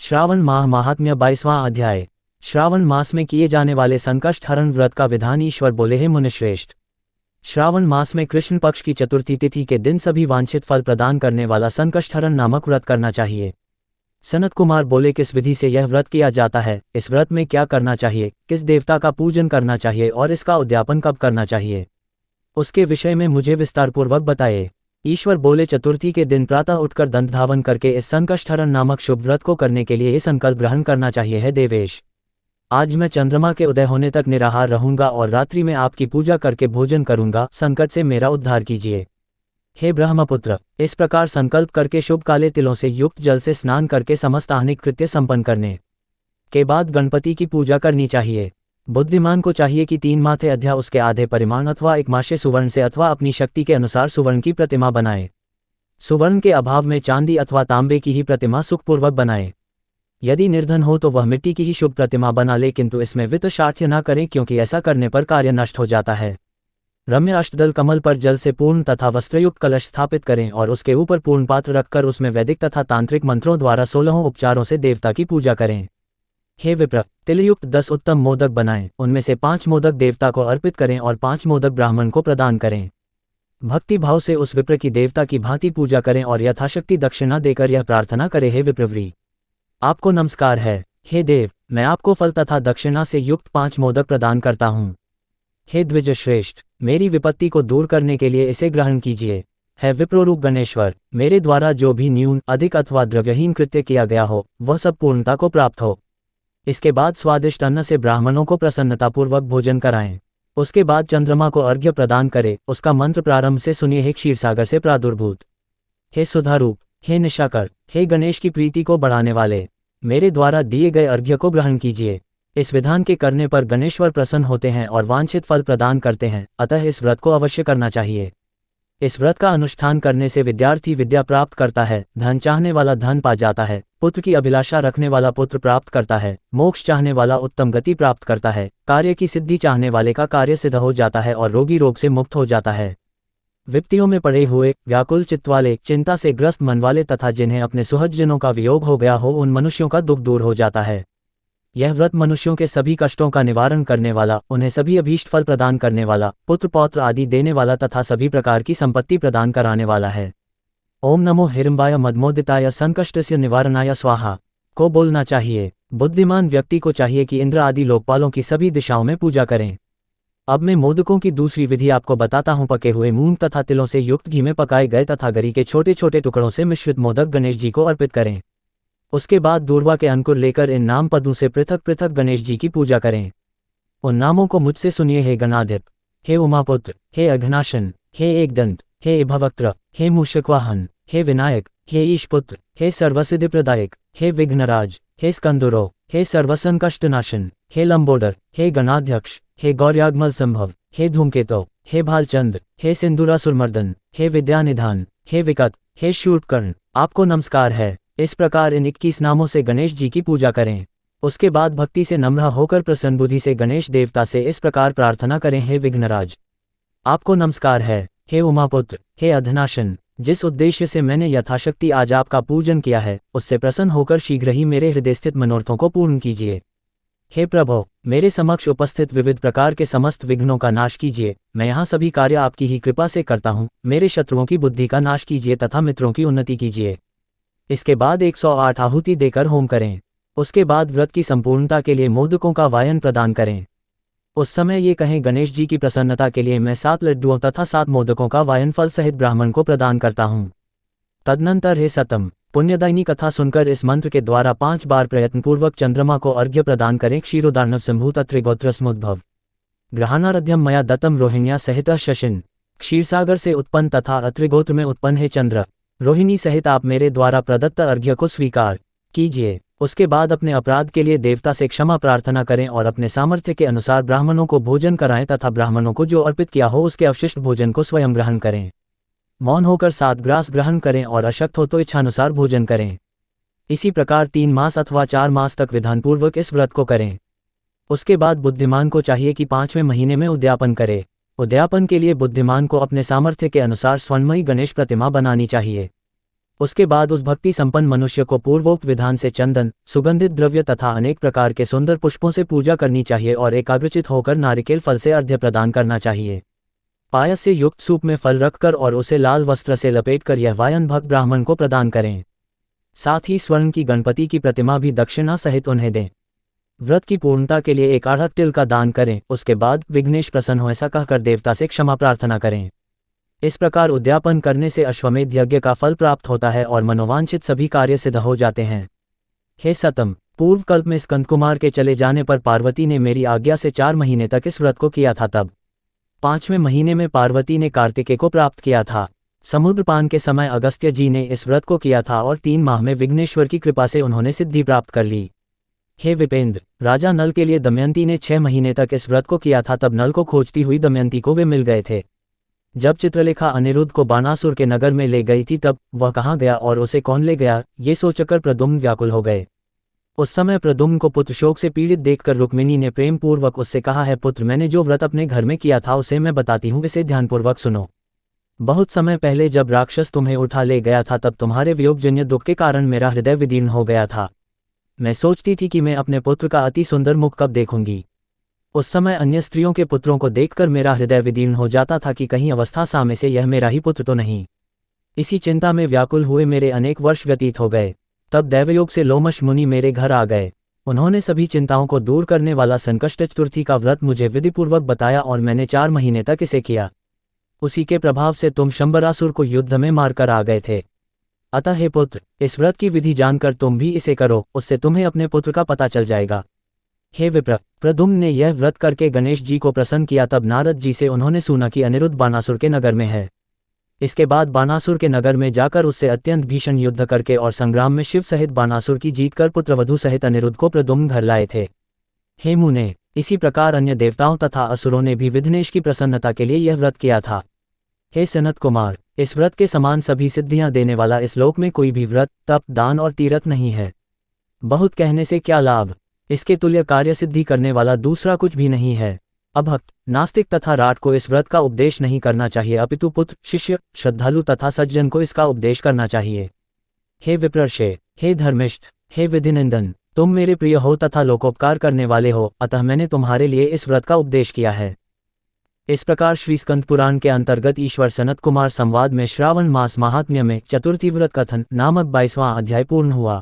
श्रावण माह महात्म्य 22वां अध्याय। श्रावण मास में किए जाने वाले संकष्ट हरण व्रत का विधान ईश्वर बोले हैं मुनिश्रेष्ठ। श्रावण मास में कृष्ण पक्ष की चतुर्थी तिथि के दिन सभी वांछित फल प्रदान करने वाला संकष्ट हरण नामक व्रत करना चाहिए। सनत कुमार बोले, किस विधि से यह व्रत किया जाता है, इस व्रत में क्या करना चाहिए, किस देवता का पूजन करना चाहिए और इसका उद्यापन कब करना चाहिए, उसके विषय में मुझे विस्तारपूर्वक बताए। ईश्वर बोले, चतुर्थी के दिन प्रातः उठकर दंत धावन करके इस संकष्टहरण नामक शुभ व्रत को करने के लिए ये संकल्प ग्रहण करना चाहिए है देवेश, आज मैं चंद्रमा के उदय होने तक निराहार रहूंगा और रात्रि में आपकी पूजा करके भोजन करूंगा, संकट से मेरा उद्धार कीजिए। हे ब्रह्मपुत्र, इस प्रकार संकल्प करके शुभ काले तिलों से युक्त जल से स्नान करके समस्त आहनिक कृत्य संपन्न करने के बाद गणपति की पूजा करनी चाहिए। बुद्धिमान को चाहिए कि 3 माथे अध्या उसके आधे परिमाण अथवा 1 माशे सुवर्ण से अथवा अपनी शक्ति के अनुसार सुवर्ण की प्रतिमा बनाए। सुवर्ण के अभाव में चांदी अथवा तांबे की ही प्रतिमा सुखपूर्वक बनाए। यदि निर्धन हो तो वह मिट्टी की ही शुभ प्रतिमा बना ले, किंतु इसमें वित्त शाठ्य न करें, क्योंकि ऐसा करने पर कार्य नष्ट हो जाता है। रम्य अष्टदल कमल पर जल से पूर्ण तथा वस्त्रयुक्त कलश स्थापित करें और उसके ऊपर पूर्ण पात्र रखकर उसमें वैदिक तथा तांत्रिक मंत्रों द्वारा 16 उपचारों से देवता की पूजा करें। हे विप्र, तिलयुक्त 10 उत्तम मोदक बनाएं, उनमें से 5 मोदक देवता को अर्पित करें और 5 मोदक ब्राह्मण को प्रदान करें। भक्ति भाव से उस विप्र की देवता की भांति पूजा करें और यथाशक्ति दक्षिणा देकर यह प्रार्थना करें, हे विप्रवरी, आपको नमस्कार है। हे देव, मैं आपको फल तथा दक्षिणा से युक्त 5 मोदक प्रदान करता हूँ। हे द्विज श्रेष्ठ, मेरी विपत्ति को दूर करने के लिए इसे ग्रहण कीजिए। है विप्रोरूप गणेश्वर, मेरे द्वारा जो भी न्यून अधिक अथवा द्रव्यहीन कृत्य किया गया हो वह सब पूर्णता को प्राप्त हो। इसके बाद स्वादिष्ट अन्न से ब्राह्मणों को प्रसन्नतापूर्वक भोजन कराएं। उसके बाद चंद्रमा को अर्घ्य प्रदान करें। उसका मंत्र प्रारंभ से सुनिए, हे क्षीरसागर से प्रादुर्भूत, हे सुधारूप, हे निशाकर, हे गणेश की प्रीति को बढ़ाने वाले, मेरे द्वारा दिए गए अर्घ्य को ग्रहण कीजिए। इस विधान के करने पर गणेश्वर प्रसन्न होते हैं और वांछित फल प्रदान करते हैं, अतः इस व्रत को अवश्य करना चाहिए। इस व्रत का अनुष्ठान करने से विद्यार्थी विद्या प्राप्त करता है, धन चाहने वाला धन पा जाता है, पुत्र की अभिलाषा रखने वाला पुत्र प्राप्त करता है, मोक्ष चाहने वाला उत्तम गति प्राप्त करता है, कार्य की सिद्धि चाहने वाले का कार्य सिद्ध हो जाता है और रोगी रोग से मुक्त हो जाता है। विपत्तियों में पड़े हुए, व्याकुल चित्त वाले, चिंता से ग्रस्त मन वाले तथा जिन्हें अपने सुहृदजनों का वियोग हो गया हो, उन मनुष्यों का दुख दूर हो जाता है। यह व्रत मनुष्यों के सभी कष्टों का निवारण करने वाला, उन्हें सभी अभीष्ट फल प्रदान करने वाला, पुत्र पौत्र आदि देने वाला तथा सभी प्रकार की संपत्ति प्रदान कराने वाला है। ओम नमो हिरंबाय मदमोदिताय संकष्टस्य निवारणाय स्वाहा को बोलना चाहिए। बुद्धिमान व्यक्ति को चाहिए कि इंद्र आदि लोकपालों की सभी दिशाओं में पूजा करें। अब मैं मोदकों की दूसरी विधि आपको बताता हूँ। पके हुए मूंग तथा तिलों से युक्त घी में पकाए गए तथा गरी के छोटे छोटे टुकड़ों से मिश्रित मोदक गणेश जी को अर्पित करें। उसके बाद दूर्वा के अंकुर लेकर इन नाम पदों से पृथक पृथक गणेश जी की पूजा करें। उन नामों को मुझसे सुनिए, हे गणाधिप, हे उमापुत्र, हे अघनाशन, हे एकदंत, हे भवक्त्र, हे मूषकवाहन, हे विनायक, हे ईशपुत्र, हे सर्वसिद्धिप्रदायक, हे विघ्नराज, हे स्कंदुरो, हे सर्वसंकष्टनाशन, हे लंबोदर, हे गणाध्यक्ष, हे गौर्यागमल संभव, हे धूमकेतो, हे भालचंद, हे सिंदूरासुरमर्दन, हे विद्यानिधान, हे विकट, हे शूर्पकर्ण, आपको नमस्कार है। इस प्रकार इन 21 नामों से गणेश जी की पूजा करें। उसके बाद भक्ति से नम्र होकर प्रसन्न बुद्धि से गणेश देवता से इस प्रकार प्रार्थना करें, हे विघ्नराज, आपको नमस्कार है। हे उमापुत्र, हे अधनाशन, जिस उद्देश्य से मैंने यथाशक्ति आज आपका पूजन किया है, उससे प्रसन्न होकर शीघ्र ही मेरे हृदय स्थित मनोरथों को पूर्ण कीजिए। हे प्रभो, मेरे समक्ष उपस्थित विविध प्रकार के समस्त विघ्नों का नाश कीजिए। मैं यहाँ सभी कार्य आपकी ही कृपा से करता हूँ। मेरे शत्रुओं की बुद्धि का नाश कीजिए तथा मित्रों की उन्नति कीजिए। इसके बाद 108 आहुति देकर होम करें। उसके बाद व्रत की संपूर्णता के लिए मोदकों का वायन प्रदान करें। उस समय ये कहें, गणेश जी की प्रसन्नता के लिए मैं 7 लड्डुओं तथा 7 मोदकों का वायन फल सहित ब्राह्मण को प्रदान करता हूँ। तदनंतर हे सतम पुण्यदायिनी कथा सुनकर इस मंत्र के द्वारा 5 बार प्रयत्नपूर्वक चंद्रमा को अर्घ्य प्रदान करें। क्षीरोदार्णव संभूत अत्रिगोत्र समुद्भव ग्रहाणारध्यम मया दत्तम रोहिण्या सहित शशिन, क्षीरसागर से उत्पन्न तथा अत्रिगोत्र में उत्पन्न है चंद्र रोहिणी सहित आप मेरे द्वारा प्रदत्त अर्घ्य को स्वीकार कीजिए। उसके बाद अपने अपराध के लिए देवता से क्षमा प्रार्थना करें और अपने सामर्थ्य के अनुसार ब्राह्मणों को भोजन कराएं तथा ब्राह्मणों को जो अर्पित किया हो उसके अवशिष्ट भोजन को स्वयं ग्रहण करें। मौन होकर 7 ग्रास ग्रहण करें और अशक्त हो तो इच्छानुसार भोजन करें। इसी प्रकार 3 मास अथवा 4 मास तक विधानपूर्वक इस व्रत को करें। उसके बाद बुद्धिमान को चाहिए कि 5वें महीने में उद्यापन करे। उद्यापन के लिए बुद्धिमान को अपने सामर्थ्य के अनुसार स्वर्णमयी गणेश प्रतिमा बनानी चाहिए। उसके बाद उस भक्ति संपन्न मनुष्य को पूर्वोक्त विधान से चंदन, सुगंधित द्रव्य तथा अनेक प्रकार के सुंदर पुष्पों से पूजा करनी चाहिए और एकाग्रचित होकर नारिकेल फल से अर्घ्य प्रदान करना चाहिए। पायस से युक्त सूप में फल रखकर और उसे लाल वस्त्र से लपेटकर यह वायन भक्त ब्राह्मण को प्रदान करें। साथ ही स्वर्ण की गणपति की प्रतिमा भी दक्षिणा सहित उन्हें दें। व्रत की पूर्णता के लिए एक आढ़त तिल का दान करें। उसके बाद विघ्नेश प्रसन्न हो ऐसा कहकर देवता से क्षमा प्रार्थना करें। इस प्रकार उद्यापन करने से अश्वमेध यज्ञ का फल प्राप्त होता है और मनोवांछित सभी कार्य सिद्ध हो जाते हैं। हे सतम, पूर्व कल्प में स्कंद कुमार के चले जाने पर पार्वती ने मेरी आज्ञा से 4 महीने तक इस व्रत को किया था। तब 5वें महीने में पार्वती ने कार्तिकेय को प्राप्त किया था। समुद्रपान के समय अगस्त्य जी ने इस व्रत को किया था और 3 माह में विघ्नेश्वर की कृपा से उन्होंने सिद्धि प्राप्त कर ली। हे विपेंद्र, राजा नल के लिए दमयंती ने 6 महीने तक इस व्रत को किया था। तब नल को खोजती हुई दमयंती को वे मिल गए थे। जब चित्रलेखा अनिरुद्ध को बाणासुर के नगर में ले गई थी तब वह कहाँ गया और उसे कौन ले गया, ये सोचकर प्रद्युम्न व्याकुल हो गए। उस समय प्रद्युम्न को पुत्र शोक से पीड़ित देखकर रुक्मिणी ने प्रेम पूर्वक उससे कहा, है पुत्र, मैंने जो व्रत अपने घर में किया था उसे मैं बताती हूँ, इसे ध्यानपूर्वक सुनो। बहुत समय पहले जब राक्षस तुम्हें उठा ले गया था तब तुम्हारे वियोगजन्य दुख के कारण मेरा हृदय विदीर्ण हो गया था। मैं सोचती थी कि मैं अपने पुत्र का अति सुंदर मुख कब देखूंगी। उस समय अन्य स्त्रियों के पुत्रों को देखकर मेरा हृदय विदीर्ण हो जाता था कि कहीं अवस्था सामे से यह मेरा ही पुत्र तो नहीं। इसी चिंता में व्याकुल हुए मेरे अनेक वर्ष व्यतीत हो गए। तब दैवयोग से लोमश मुनि मेरे घर आ गए। उन्होंने सभी चिंताओं को दूर करने वाला संकष्ट चतुर्थी का व्रत मुझे विधिपूर्वक बताया और मैंने 4 महीने तक इसे किया। उसी के प्रभाव से तुम शंबरासुर को युद्ध में मारकर आ गए थे। अतः हे पुत्र, इस व्रत की विधि जानकर तुम भी इसे करो, उससे तुम्हें अपने पुत्र का पता चल जाएगा। हे विप्र, प्रद्युम्न ने यह व्रत करके गणेश जी को प्रसन्न किया। तब नारद जी से उन्होंने सुना कि अनिरुद्ध बाणासुर के नगर में है। इसके बाद बाणासुर के नगर में जाकर उससे अत्यंत भीषण युद्ध करके और संग्राम में शिव सहित बाणासुर की जीत कर पुत्रवधू सहित अनिरुद्ध को प्रद्युम्न घर लाए थे। हे मुने, इसी प्रकार अन्य देवताओं तथा असुरों ने भी विघ्नेश की प्रसन्नता के लिए यह व्रत किया था। हे सनत कुमार, इस व्रत के समान सभी सिद्धियां देने वाला इस लोक में कोई भी व्रत, तप, दान और तीर्थ नहीं है। बहुत कहने से क्या लाभ, इसके तुल्य कार्य सिद्धि करने वाला दूसरा कुछ भी नहीं है। अभक्त, नास्तिक तथा राट को इस व्रत का उपदेश नहीं करना चाहिए, अपितु पुत्र, शिष्य, श्रद्धालु तथा सज्जन को इसका उपदेश करना चाहिए। हे विप्रर्षे, हे धर्मिष्ठ, हे विधिनंदन, तुम मेरे प्रिय हो तथा लोकोपकार करने वाले हो, अतः मैंने तुम्हारे लिए इस व्रत का उपदेश किया है। इस प्रकार श्री स्कंद पुराण के अंतर्गत ईश्वर सनत कुमार संवाद में श्रावण मास महात्म्य में चतुर्थी व्रत कथन नामक 22वां अध्याय पूर्ण हुआ।